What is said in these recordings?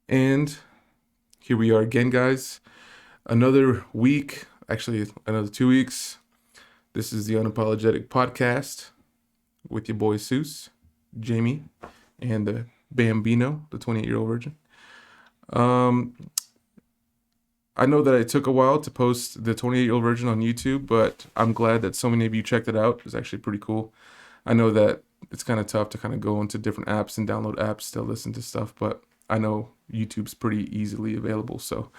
And here we are again, guys. Another week, actually, another 2 weeks. This is the Unapologetic Podcast with your boy Seuss, Jamie, and the Bambino, the 28-year-old virgin. Um, I know that it took a while to post the 28-year-old virgin on YouTube, but I'm glad that so many of you checked it out. It's actually pretty cool. I know that it's kind of tough to kind of go into different apps and download apps to listen to stuff, but I know YouTube's pretty easily available. So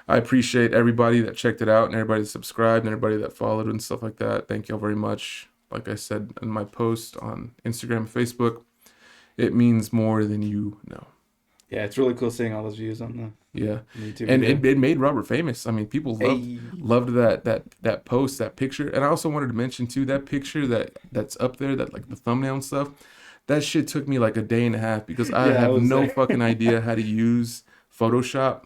I appreciate everybody that checked it out and everybody that subscribed and everybody that followed and stuff like that. Thank y'all very much. Like I said in my post on Instagram and Facebook, it means more than you know. Yeah, it's really cool seeing all those views on Yeah, the YouTube and video. it made Robert famous. I mean, people loved that post, that picture. And I also wanted to mention too, that picture that's up there, that like the thumbnail and stuff. That shit took me like a day and a half because I Yeah, I have was no there. fucking idea how to use Photoshop.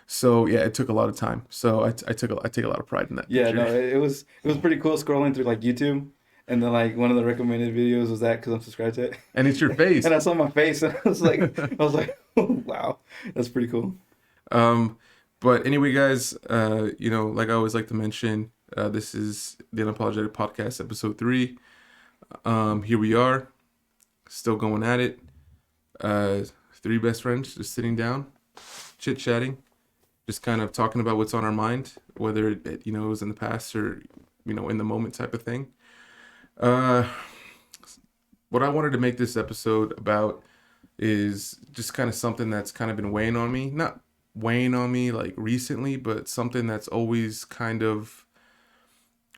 So yeah, it took a lot of time. So I take a lot of pride in that Yeah, no, picture. it was pretty cool scrolling through like YouTube, and then like one of the recommended videos was that because I'm subscribed to it, And it's your face. and I saw my face, and I was like, oh, wow, that's pretty cool. um, but anyway, guys, like I always like to mention, this is the Unapologetic Podcast, episode 3. Here we are, still going at it. Uh, three best friends just sitting down, chit chatting, just kind of talking about what's on our mind, whether it was in the past or in the moment type of thing. Uh, what I wanted to make this episode about is just kind of something that's kind of been weighing on me. Not weighing on me like recently, but something that's always kind of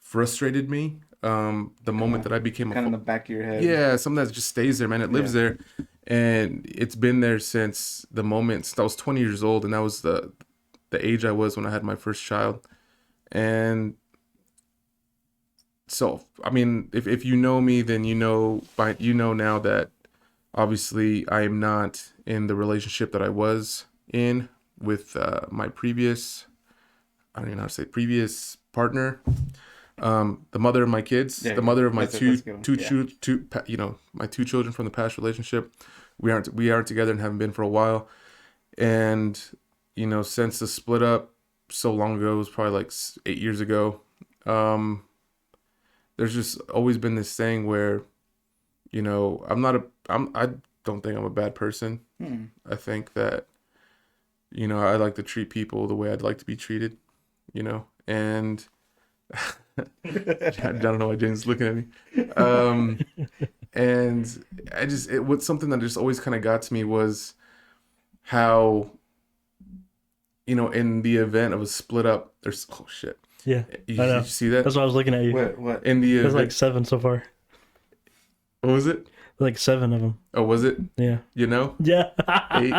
frustrated me. The moment that I became Kind of in the back of your head. yeah, something that just stays there, man. It lives there, and it's been there since the moment since I was 20 years old, and that was the age I was when I had my first child. And so, I mean, if you know me, then you know now that obviously I am not in the relationship that I was in with my previous, I don't even know how to say, previous partner. The mother of my kids, Yeah, the mother of my that's a good one. my two children from the past relationship. We aren't together and haven't been for a while. And since the split up so long ago, it was probably like 8 years ago. There's just always been this thing where I don't think I'm a bad person. I think that I like to treat people the way I'd like to be treated. And I don't know why James is looking at me. And what's something that just always kind of got to me was how, in the event of a split up, there's, oh shit. Yeah, You, I know. you see that? That's why I was looking at you. What? In the There's event, like 7 so far. what was it? Like 7 of them. Oh, was it? Yeah. Yeah. Yeah. 8.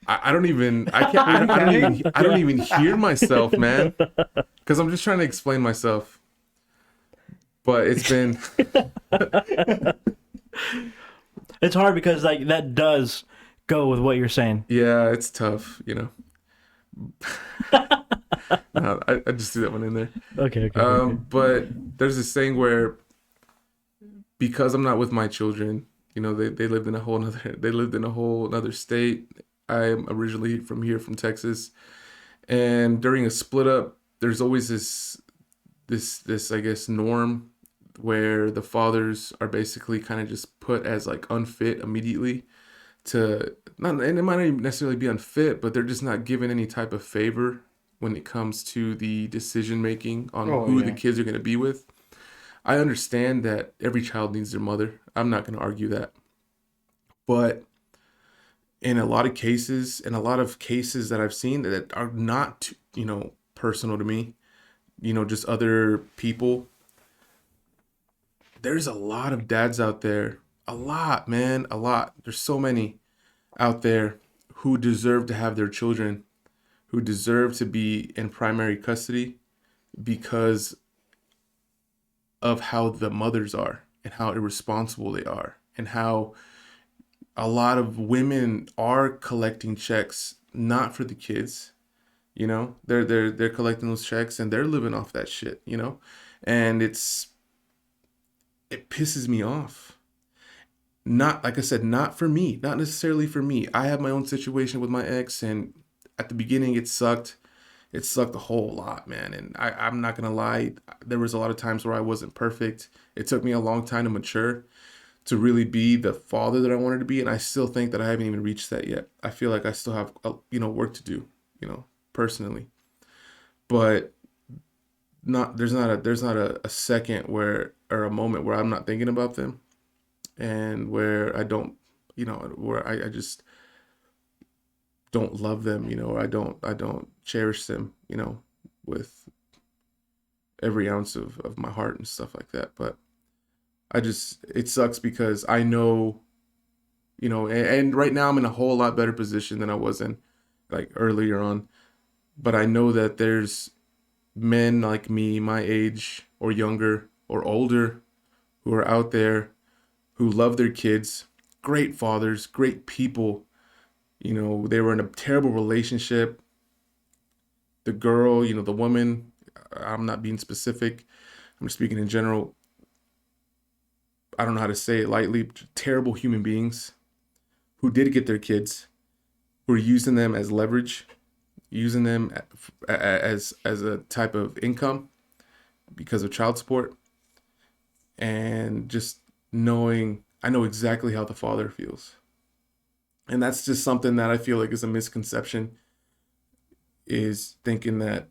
I don't even, I can't, I don't even hear myself, man. Because I'm just trying to explain myself. But it's been, It's hard because like that does go with what you're saying. yeah, it's tough, No, I just threw that one in there. Okay. But there's this thing where because I'm not with my children, they lived in a whole another state. I'm originally from Texas, and during a split up, there's always this I guess norm where the fathers are basically kind of just put as like unfit immediately to not, and it might not even necessarily be unfit, but they're just not given any type of favor when it comes to the decision making on who the kids are going to be with. I understand that every child needs their mother. I'm not going to argue that. But in a lot of cases that I've seen that are not, personal to me, just other people, there's a lot of dads out there. A lot, man, a lot. There's so many out there who deserve to have their children, who deserve to be in primary custody because of how the mothers are and how irresponsible they are and how a lot of women are collecting checks not for the kids. They're collecting those checks and they're living off that shit. And it pisses me off. Not, like I said, not for me, not necessarily for me. I have my own situation with my ex, and at the beginning it sucked. It sucked a whole lot, man. And I'm not gonna lie, there was a lot of times where I wasn't perfect. It took me a long time to mature, to really be the father that I wanted to be, and I still think that I haven't even reached that yet. I feel like I still have work to do, personally. But not there's not a second where, or a moment where I'm not thinking about them, and where I don't, where I just don't love them, or I don't cherish them, with every ounce of my heart and stuff like that. But it sucks because I know, and right now I'm in a whole lot better position than I was in like earlier on. But I know that there's men like me, my age or younger or older, who are out there who love their kids, great fathers, great people. They were in a terrible relationship. The girl, the woman, I'm not being specific, I'm just speaking in general. I don't know how to say it lightly. Terrible human beings who did get their kids, who are using them as leverage, using them as a type of income because of child support, and just knowing, I know exactly how the father feels. And that's just something that I feel like is a misconception, is thinking that,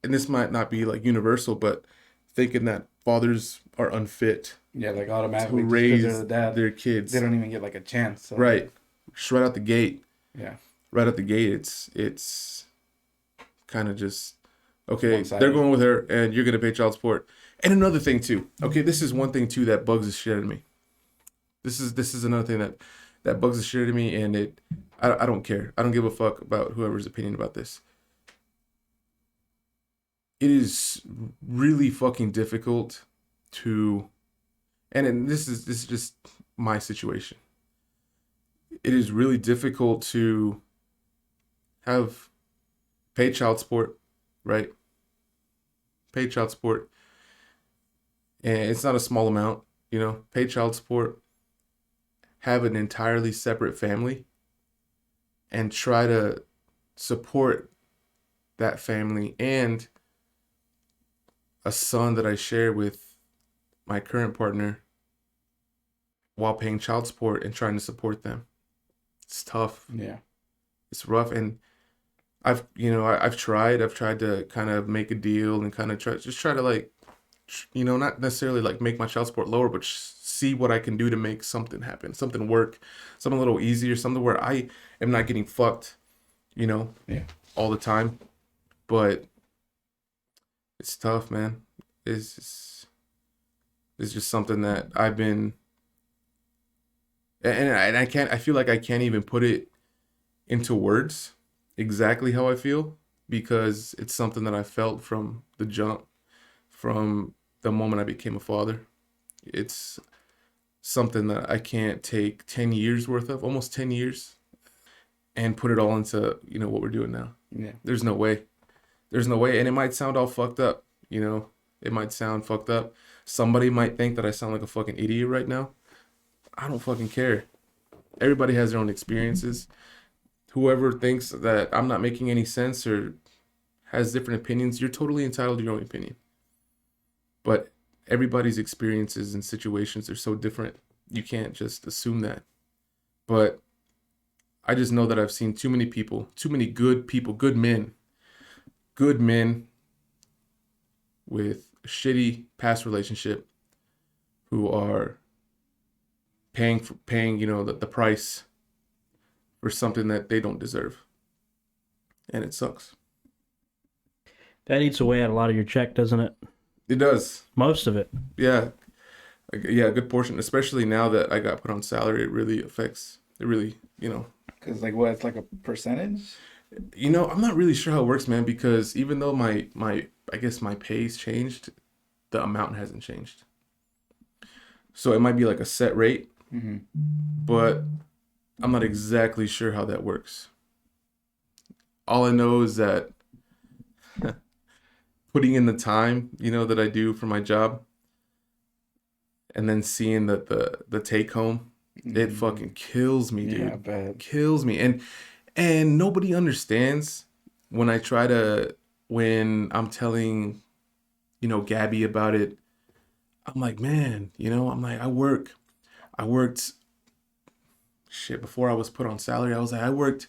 and this might not be like universal, but thinking that fathers are unfit Yeah, like to automatically just because they're raise the dad, their kids. they don't even get like a chance. So. Right. Just right out the gate. Yeah. Right out the gate, it's kind of just, okay, One-sided. they're going with her and you're gonna pay child support. And another thing too. Okay, this is one thing too that bugs the shit out of me. This is another thing that bugs the shit out of me, and I don't care. I don't give a fuck about whoever's opinion about this. It is really fucking difficult to, and this is just my situation. It is really difficult to have pay child support, right? Pay child support, and it's not a small amount, pay child support, have an entirely separate family, and try to support that family and a son that I share with my current partner, while paying child support and trying to support them. It's tough. Yeah. It's rough. And I've tried to kind of make a deal and kind of try to, like, not necessarily like make my child support lower, but see what I can do to make something happen, something work, something a little easier, something where I am not getting fucked, Yeah. all the time. But it's tough, man. It's just something that I've been, and I feel like I can't even put it into words exactly how I feel, because it's something that I felt from the jump, from the moment I became a father. It's something that I can't take 10 years worth of, almost 10 years, and put it all into, what we're doing now. Yeah. There's no way. There's no way. And it might sound all fucked up, It might sound fucked up. Somebody might think that I sound like a fucking idiot right now. I don't fucking care. Everybody has their own experiences. Whoever thinks that I'm not making any sense or has different opinions, you're totally entitled to your own opinion. But everybody's experiences and situations are so different. You can't just assume that. But I just know that I've seen too many people, too many good people, good men with a shitty past relationship, who are paying, the price for something that they don't deserve. And it sucks. That eats away at a lot of your check, doesn't it? It does. Most of it. Yeah. Yeah, a good portion, especially now that I got put on salary. It really affects, it really, Because like what? It's like a percentage. I'm not really sure how it works, man, because even though my I guess my pay's changed, the amount hasn't changed. So it might be like a set rate, Mm-hmm. but I'm not exactly sure how that works. All I know is that putting in the time, that I do for my job, and then seeing the take home, it fucking kills me, dude. Yeah, I bet. Kills me. And nobody understands when I try to when I'm telling, Gabby about it. I'm like, man, I'm like, I worked shit before I was put on salary. I was like, I worked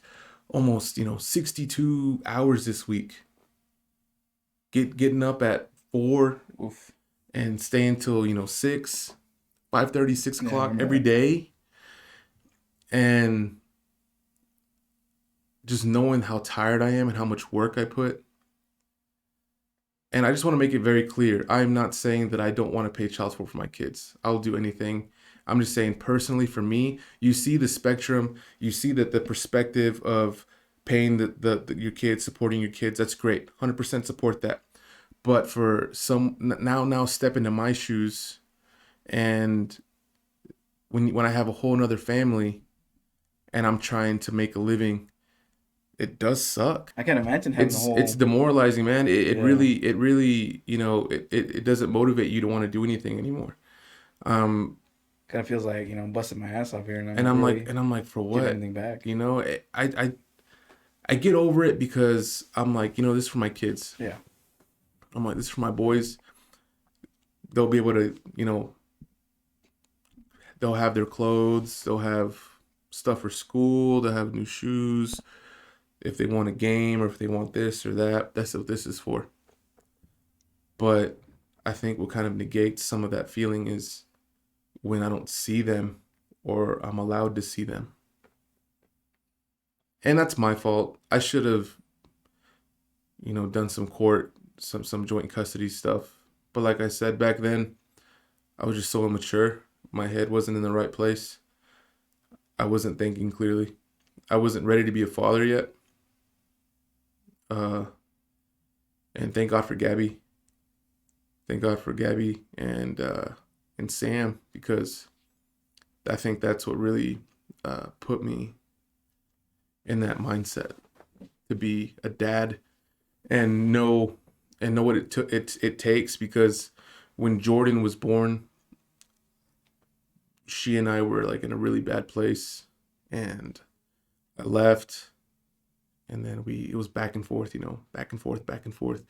almost, 62 hours this week. Getting up at 4 Oof. and staying till, 6, 5:30, 6 o'clock Yeah, every day. And just knowing how tired I am and how much work I put. And I just want to make it very clear. I'm not saying that I don't want to pay child support for my kids. I'll do anything. I'm just saying personally for me, you see the spectrum, you see that the perspective of paying your kids, supporting your kids, that's great. 100% support that. But for some now step into my shoes, and when I have a whole nother family and I'm trying to make a living, it does suck. I can't imagine having the whole. It's demoralizing, man. It Yeah. really, it doesn't motivate you to want to do anything anymore. Kind of feels like I'm busting my ass off here, and And I'm really like, for getting what? anything back. I get over it because I'm like, this is for my kids. Yeah. I'm like, this is for my boys. They'll be able to, they'll have their clothes. They'll have stuff for school. They'll have new shoes. If they want a game or if they want this or that, that's what this is for. But I think what kind of negates some of that feeling is when I don't see them or I'm allowed to see them. And that's my fault. I should have, done some court, some joint custody stuff. But like I said back then, I was just so immature. My head wasn't in the right place. I wasn't thinking clearly. I wasn't ready to be a father yet. And thank God for Gabby. Thank God for Gabby and Sam, because I think that's what really put me in that mindset to be a dad and know what it takes, because when Jordan was born, she and I were like in a really bad place, and I left, and then it was back and forth, back and forth, back and forth.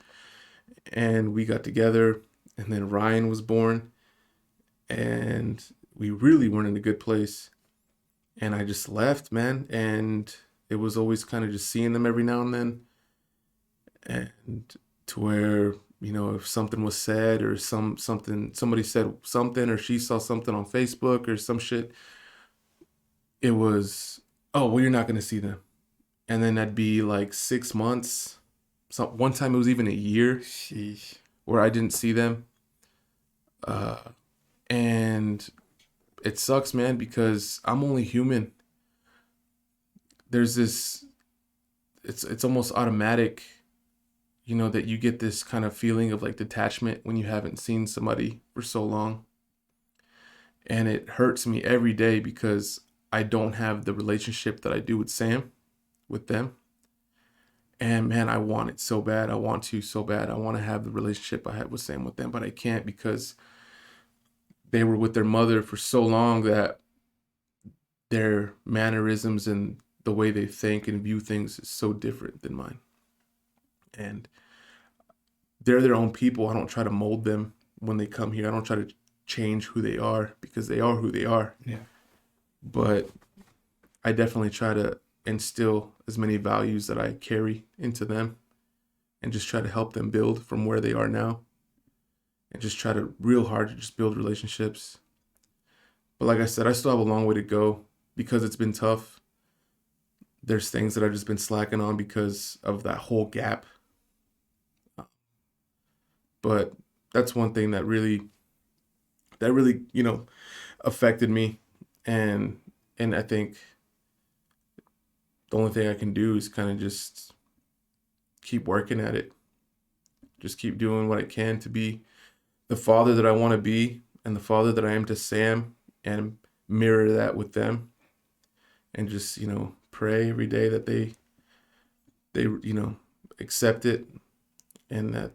And we got together, and then Ryan was born, and we really weren't in a good place. And I just left, man. And it was always kind of just seeing them every now and then. And to where, if something was said or somebody said something, or she saw something on Facebook or some shit, it was, oh, well, you're not going to see them. And then that'd be like 6 months. One time it was even a year. Sheesh. Where I didn't see them. And it sucks, man, because I'm only human. There's this, it's almost automatic, that you get this kind of feeling of like detachment when you haven't seen somebody for so long. And it hurts me every day because I don't have the relationship that I do with Sam, with them. And man, I want it so bad. I want to so bad. I want to have the relationship I had with Sam with them, but I can't because they were with their mother for so long that their mannerisms and the way they think and view things is so different than mine. And they're their own people. I don't try to mold them when they come here. I don't try to change who they are because they are who they are. Yeah. But I definitely try to instill as many values that I carry into them and just try to help them build from where they are now, and just try to real hard to just build relationships. But like I said, I still have a long way to go because it's been tough. There's things that I've just been slacking on because of that whole gap. But that's one thing that really, affected me. And I think the only thing I can do is kind of just keep working at it. Just keep doing what I can to be the father that I want to be and the father that I am to Sam, and mirror that with them. And just, pray every day that they accept it, and that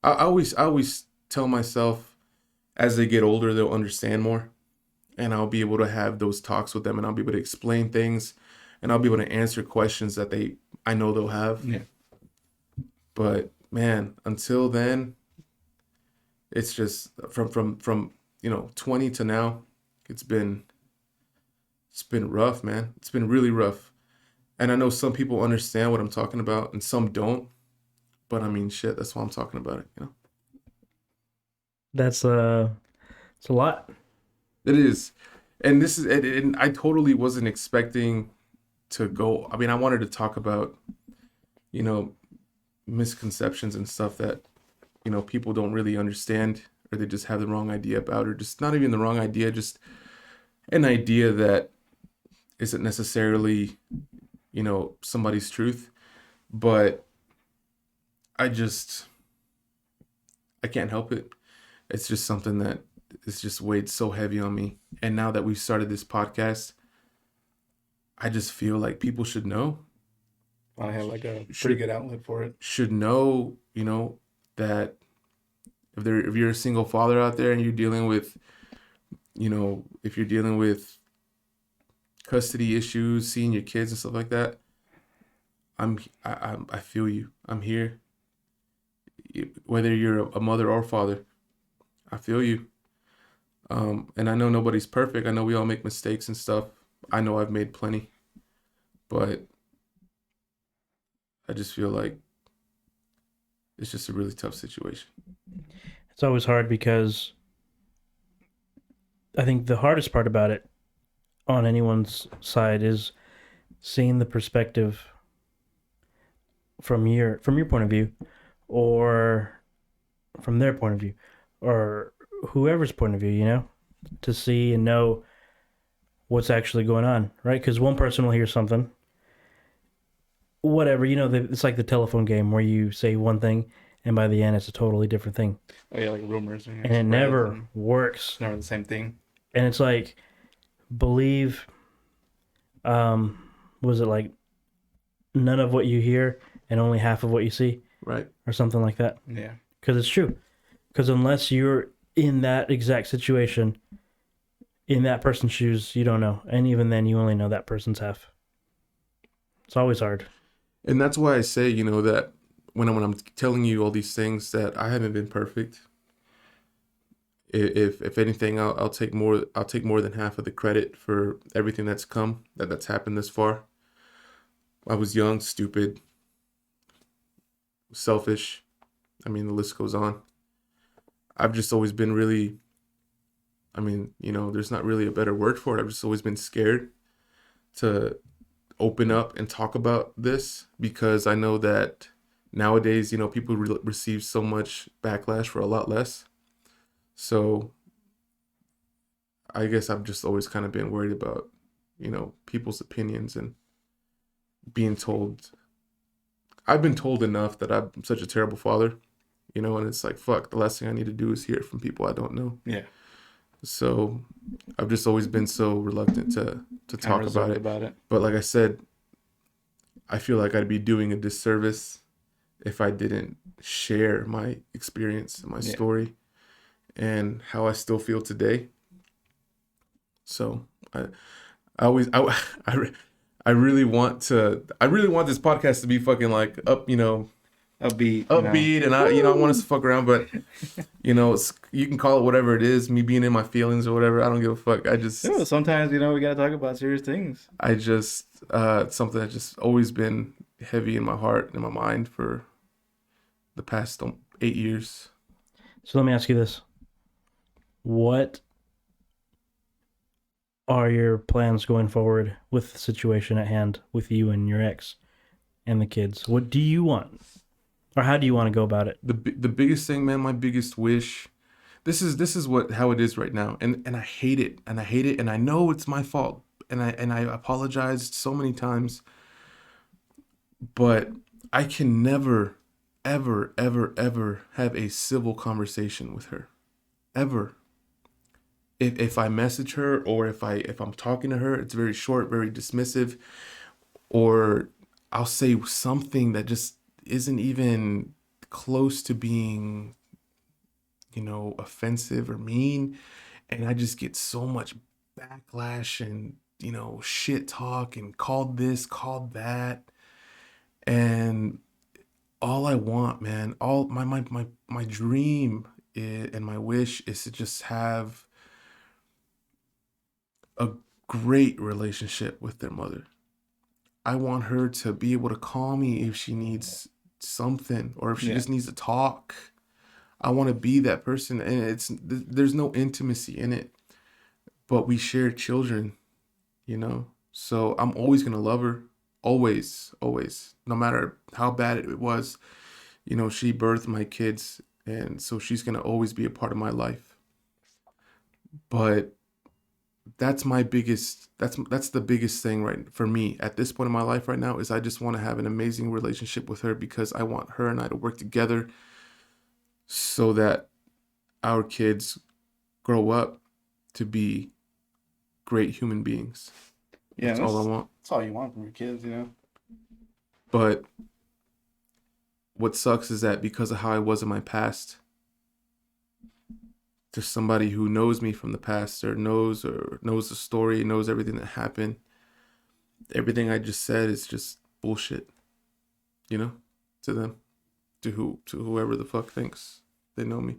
I always tell myself, as they get older, they'll understand more, and I'll be able to have those talks with them, and I'll be able to explain things, and I'll be able to answer questions that I know they'll have. Yeah. But man, until then, it's just from 20 to now, it's been it's been rough, man. It's been really rough. And I know some people understand what I'm talking about and some don't. But I mean, shit, that's why I'm talking about it. That's it's a lot. It is. And this is and I totally wasn't expecting to go. I mean, I wanted to talk about, you know, misconceptions and stuff that, people don't really understand, or they just have the wrong idea about, or just not even the wrong idea, just an idea that isn't necessarily, somebody's truth. But I just I can't help it. It's just something that is just weighed so heavy on me. And now that we've started this podcast, I just feel like people should know. I have like a pretty Should good outlet for it. should know, that if you're a single father out there and you're dealing with, if you're dealing with custody issues, seeing your kids and stuff like that, I feel you. I'm here. Whether you're a mother or father, I feel you. And I know nobody's perfect. I know we all make mistakes and stuff. I know I've made plenty, but I just feel like it's just a really tough situation. It's always hard because I think the hardest part about it on anyone's side is seeing the perspective from your point of view, or from their point of view, or whoever's point of view, to see and know what's actually going on, right? Because one person will hear something, whatever, it's like the telephone game where you say one thing and by the end it's a totally different thing, Oh yeah, like rumors and it never works. It's never the same thing. And it's like, believe, was it like none of what you hear and only half of what you see, Right. or something like that? Yeah. Because it's true. Because unless you're in that exact situation, in that person's shoes, you don't know. And even then, you only know that person's half. It's always hard. And that's why I say, that when I'm telling you all these things, that I haven't been perfect. If anything, I'll take more than half of the credit for everything that's happened this far. I was young, stupid, selfish. I mean, the list goes on. I've just always been really, there's not really a better word for it. I've just always been scared to open up and talk about this, because I know that nowadays, people receive so much backlash for a lot less. So I guess I've just always kind of been worried about, people's opinions, and being told. I've been told enough that I'm such a terrible father, and it's like, fuck, the last thing I need to do is hear it from people I don't know. Yeah. So I've just always been so reluctant to talk about it. But like I said, I feel like I'd be doing a disservice if I didn't share my experience and my story and how I still feel today. So I always I really want this podcast to be fucking like upbeat, and I want us to fuck around, but you can call it whatever it is, me being in my feelings or whatever. I don't give a fuck. I just sometimes we gotta talk about serious things. It's something that's just always been heavy in my heart and in my mind for the past 8 years. So let me ask you this: what are your plans going forward with the situation at hand with you and your ex and the kids? What do you want, or how do you want to go about it? The biggest thing, man, my biggest wish. This is how it is right now, and I hate it, and I know it's my fault, and I apologized so many times, but I can never, ever, ever, ever have a civil conversation with her, ever. If I message her, or if I'm talking to her, it's very short, very dismissive, or I'll say something that just isn't even close to being offensive or mean, and I just get so much backlash and shit talk and called this, called that, and all I want, man, all my dream and my wish is to just have a great relationship with their mother. I want her to be able to call me if she needs something or if she just needs to talk. I want to be that person, and there's no intimacy in it, but we share children, So I'm always gonna love her, always, always, no matter how bad it was. She birthed my kids, and so she's gonna always be a part of my life. But that's my biggest that's the biggest thing right for me at this point in my life right now is I just want to have an amazing relationship with her because I want her and I to work together so that our kids grow up to be great human beings. Yeah, That's all I want. That's all you want from your kids, But what sucks is that because of how I was in my past, there's somebody who knows me from the past or knows the story, knows everything that happened. Everything I just said is just bullshit, to them, to whoever the fuck thinks they know me.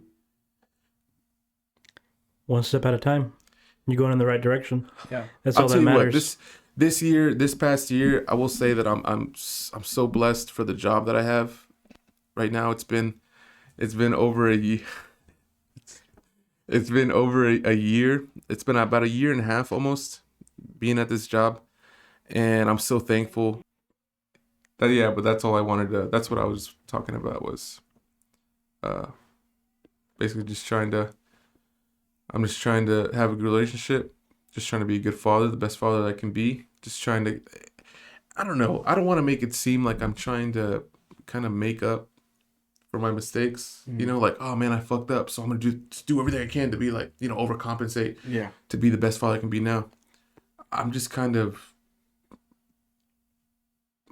One step at a time. You're going in the right direction. Yeah, that's all that matters. This past year, I will say that I'm so blessed for the job that I have. Right now, it's been over a year. It's been over a year. It's been about a year and a half almost being at this job, and I'm so thankful. But that's all I wanted to. That's what I was talking about was, basically just trying to. I'm just trying to have a good relationship. Just trying to be a good father, the best father that I can be. Just trying to. I don't know. I don't want to make it seem like I'm trying to kind of make up for my mistakes. Like, oh man, I fucked up, so I'm gonna do everything I can to be like, overcompensate. Yeah. To be the best father I can be now. I'm just kind of.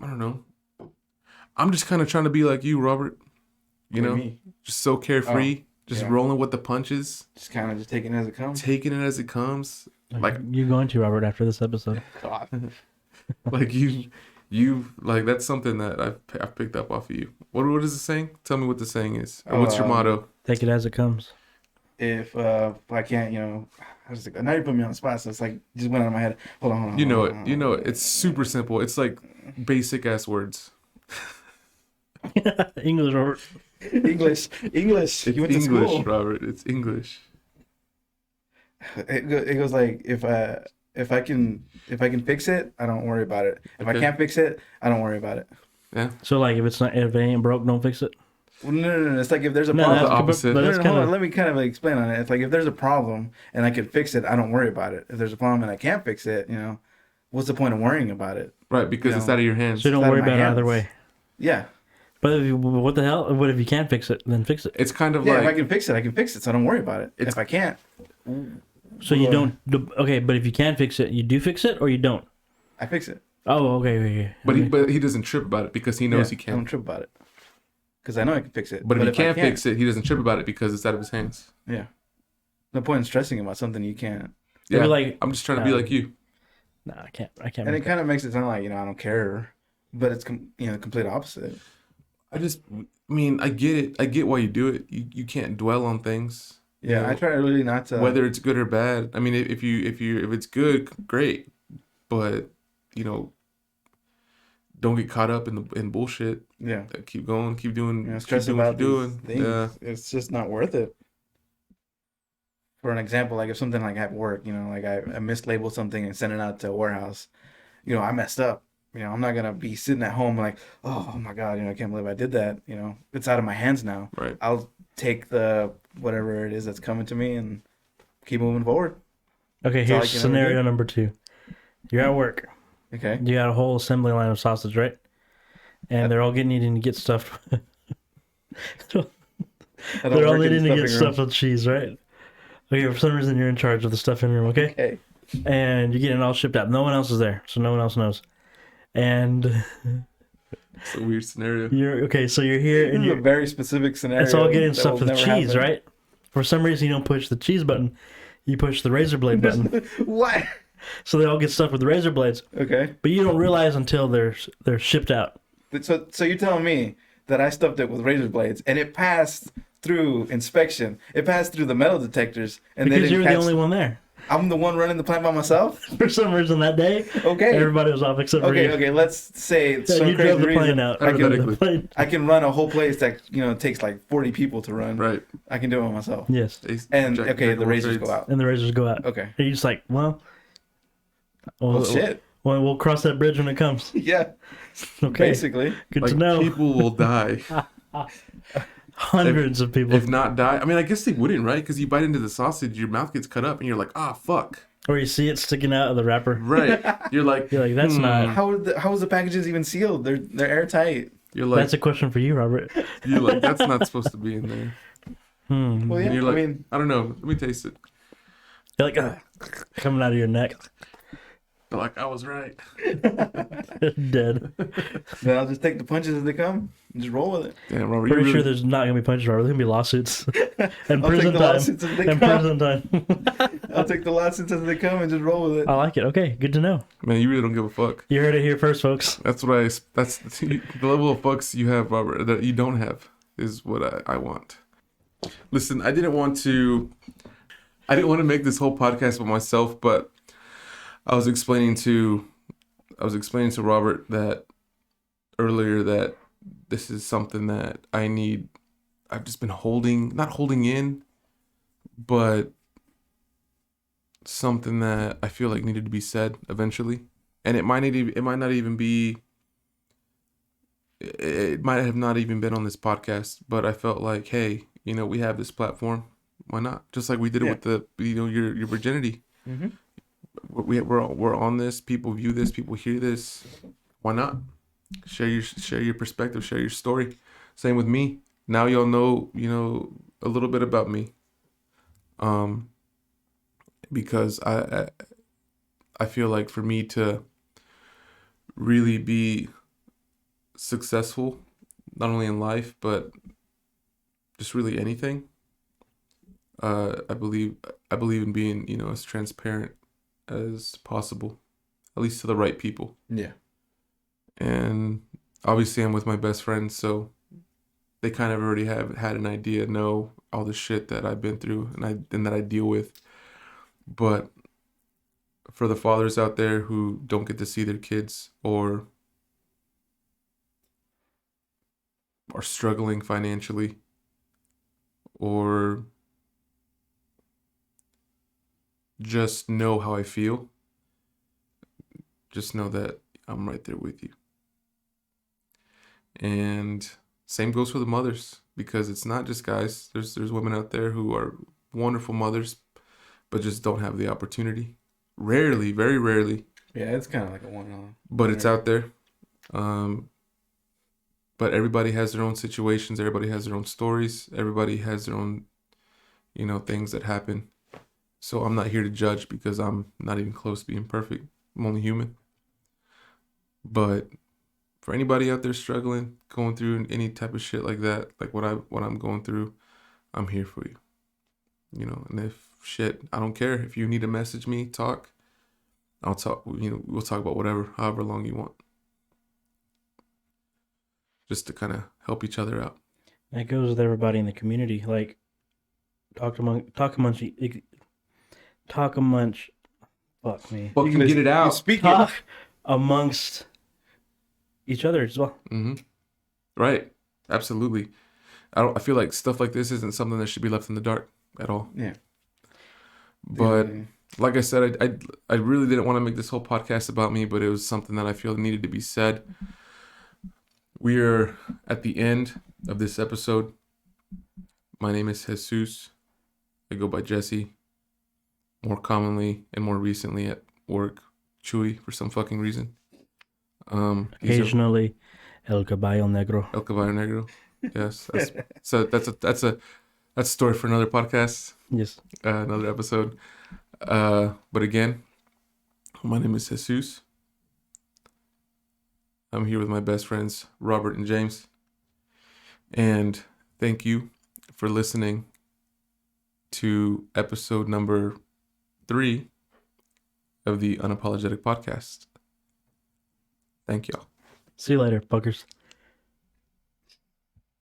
I don't know. I'm just kind of trying to be like you, Robert. Me? Just so carefree, just rolling with the punches. Just kind of just taking it as it comes. Taking it as it comes. Like you're going to, Robert, after this episode. God. Like you like that's something that I've picked up off of you. What is the saying? Tell me what the saying is. Or what's your motto? Take it as it comes. If I can't, I was like, now you put me on the spot, so it's like just went out of my head. Hold on. You know it. It's super simple. It's like basic ass words. English, Robert. English. It's You went to English, school. Robert. It's English. It goes like if I can fix it, I don't worry about it. If I can't fix it, I don't worry about it. Yeah. So like if it ain't broke, don't fix it. Well, no. It's like if there's a No, problem. the opposite. Hold on, let me kind of explain on it. It's like if there's a problem and I can fix it, I don't worry about it. If there's a problem and I can't fix it, what's the point of worrying about it? Right, because it's out of your hands. So you don't worry about it either way. Yeah. But what the hell? What if you can't fix it? Then fix it. It's kind of Yeah, like if I can fix it, I can fix it. So I don't worry about it. If I can't. So you don't. Okay, but if you can fix it, you do fix it or you don't. I fix it. Oh, okay. But he doesn't trip about it because he knows he I can. don't trip about it. Because I know I can fix it. But if he can't fix it, he doesn't trip about it because it's out of his hands. Yeah. No point in stressing about something you can't. Yeah, like, I'm just trying to be like you. No, I can't. And it kind of makes it sound like, I don't care. But it's, the complete opposite. I get it. I get why you do it. You can't dwell on things. Yeah, I try really not to. Whether it's good or bad. I mean, if it's good, great. But, don't get caught up in bullshit. Yeah. Keep going. Keep doing. Stress keep doing about what you're doing. things. Yeah. It's just not worth it. For an example, like if something like at work, like I mislabeled something and sent it out to a warehouse, I messed up. I'm not gonna be sitting at home like, oh my God, I can't believe I did that. It's out of my hands now. Right. I'll take the whatever it is that's coming to me and keep moving forward. Okay, here's scenario number 2. You're at work. Okay. You got a whole assembly line of sausage, right? And they're all needing to get stuffed. They're all needing to get stuffed with cheese, right? Okay, for some reason you're in charge of the stuffing room, okay? Okay. And you're getting it all shipped out. No one else is there, so no one else knows. And it's a weird scenario. So you're here, and you're a very specific scenario. It's all getting stuffed with cheese, right? For some reason, you don't push the cheese button. You push the razor blade button. What? So they all get stuck with the razor blades. Okay. But you don't realize until they're shipped out. So you're telling me that I stuffed it with razor blades and it passed through inspection. It passed through the metal detectors, and Because then you were the only one there. I'm the one running the plant by myself. For some reason that day, Okay. everybody was off except for you. Okay. Let's say Yeah, some you crazy drove the reason plane out. I or can, the plane. I can run a whole place that takes like 40 people to run. Right. I can do it myself. Yes. And Jack okay, of the all razors trades. go out. And the razors go out. Okay. And you're just like, well, Well, shit. Well, we'll cross that bridge when it comes. Yeah. Okay. Basically. Good Like, to know. people will die. Hundreds of people. If not die, I mean, I guess they wouldn't, right? Because you bite into the sausage, your mouth gets cut up, and you're like, ah, fuck. Or you see it sticking out of the wrapper. Right. You're like, You're like, that's not. How is the packages even sealed? They're airtight. You're like, That's a question for you, Robert. you're like, that's not supposed to be in there. Well, yeah. And you're like, I mean, I don't know. Let me taste it. You're like, coming out of your neck. They're like, I was right. Dead. then I'll just take the punches as they come and just roll with it. Damn, Robert, Pretty you really, sure there's not gonna be punches, Robert. There's gonna be lawsuits and I'll take prison the time. lawsuits as they And come. prison time. I'll take the lawsuits as they come and just roll with it. I like it. Okay, good to know. man, you really don't give a fuck. You heard it here first, folks. That's the level of fucks you have, Robert, that you don't have is what I want. Listen, I didn't want to make this whole podcast about myself, but I was explaining to Robert that earlier that this is something that I've just been not holding in, but something that I feel like needed to be said eventually. And it might have not even been on this podcast, but I felt like, hey, we have this platform. Why not? Just like we did it with the, your virginity. Mm-hmm. We're on this. People view this. People hear this. Why not? Share your perspective. Share your story. Same with me. Now y'all know a little bit about me. Because I feel like for me to really be successful, not only in life but just really anything, I believe in being as transparent as possible, at least to the right people. Yeah. And obviously I'm with my best friends, so they kind of already have had an idea, know all the shit that I've been through and that I deal with. But for the fathers out there who don't get to see their kids or are struggling financially or just know how I feel, just know that I'm right there with you. And same goes for the mothers, because it's not just guys. There's women out there who are wonderful mothers, but just don't have the opportunity. Rarely, very rarely. Yeah, it's kind of like a one-on. But it's out there. But everybody has their own situations. Everybody has their own stories. Everybody has their own, things that happen. So I'm not here to judge, because I'm not even close to being perfect. I'm only human. But for anybody out there struggling, going through any type of shit like that, like what I'm going through, I'm here for you. And if I don't care if you need to message me, talk. I'll talk. We'll talk about however long you want, just to kind of help each other out. That goes with everybody in the community. Like, talk amongst. Fuck me. Fucking get it out. Speak Talk amongst each other as well. Mm-hmm. Right. Absolutely. I feel like stuff like this isn't something that should be left in the dark at all. Yeah. But Yeah. like I said, I really didn't want to make this whole podcast about me, but it was something that I feel needed to be said. We are at the end of this episode. My name is Jesus. I go by Jesse. More commonly and more recently at work, Chewy, for some fucking reason. Occasionally, El Caballo Negro. El Caballo Negro. Yes, that's a story for another podcast, Yes. another episode. But again, my name is Jesus. I'm here with my best friends, Robert and James. And thank you for listening to episode number 3 of the Unapologetic Podcast. Thank y'all. See you later, fuckers.